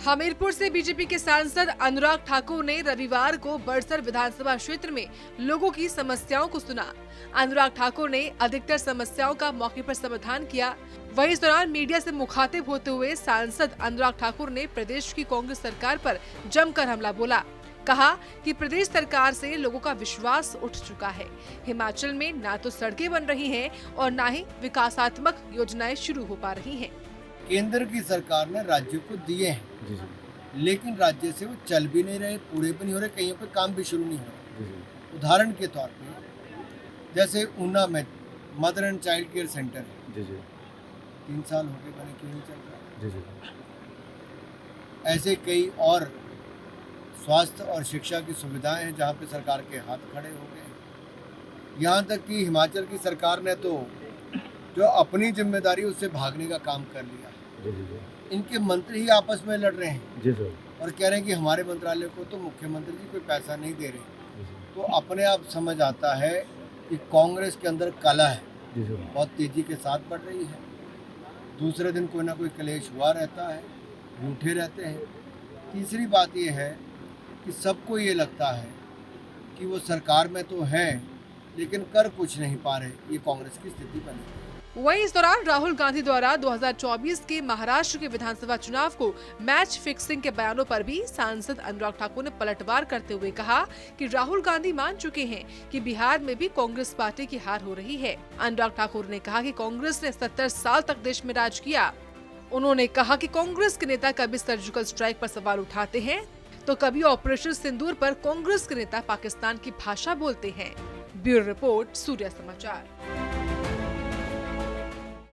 हमीरपुर से बीजेपी के सांसद अनुराग ठाकुर ने रविवार को बड़सर विधानसभा क्षेत्र में लोगों की समस्याओं को सुना। अनुराग ठाकुर ने अधिकतर समस्याओं का मौके पर समाधान किया। वहीं इस दौरान मीडिया से मुखातिब होते हुए सांसद अनुराग ठाकुर ने प्रदेश की कांग्रेस सरकार पर जमकर हमला बोला। कहा कि प्रदेश सरकार से लोगों का विश्वास उठ चुका है। हिमाचल में ना तो सड़कें बन रही हैं और ना ही विकासात्मक योजनाएं शुरू हो पा रही हैं। केंद्र की सरकार ने राज्यों को दिए हैं, लेकिन राज्य से वो चल भी नहीं रहे, पूरे भी नहीं हो रहे, कहीं पे काम भी शुरू नहीं हो रहा। उदाहरण के तौर पे जैसे ऊना में mother and child care centre है, 3 साल हो गए बने, क्यों नहीं चल रहा। ऐसे कई और स्वास्थ्य और शिक्षा की सुविधाएं हैं जहाँ पे सरकार के हाथ खड़े हो गए। यहाँ तक कि हिमाचल की सरकार ने तो जो अपनी जिम्मेदारी उससे भागने का काम कर लिया। इनके मंत्री ही आपस में लड़ रहे हैं और कह रहे हैं कि हमारे मंत्रालय को तो मुख्यमंत्री जी कोई पैसा नहीं दे रहे। तो अपने आप समझ आता है कि कांग्रेस के अंदर कला है, बहुत तेजी के साथ बढ़ रही है। दूसरे दिन कोई ना कोई क्लेश हुआ रहता है, रूठे रहते हैं। तीसरी बात यह है कि सबको ये लगता है कि वो सरकार में तो है लेकिन कर कुछ नहीं पा रहे। ये कांग्रेस की स्थिति बनी। वहीं इस दौरान राहुल गांधी द्वारा 2024 के महाराष्ट्र के विधानसभा चुनाव को मैच फिक्सिंग के बयानों पर भी सांसद अनुराग ठाकुर ने पलटवार करते हुए कहा कि राहुल गांधी मान चुके हैं कि बिहार में भी कांग्रेस पार्टी की हार हो रही है। अनुराग ठाकुर ने कहा कि कांग्रेस ने 70 साल तक देश में राज किया। उन्होंने कहा कि कांग्रेस के नेता कभी सर्जिकल स्ट्राइक पर सवाल उठाते हैं तो कभी ऑपरेशन सिंदूर पर कांग्रेस के नेता पाकिस्तान की भाषा बोलते हैं। ब्यूरो रिपोर्ट, सूर्य समाचार।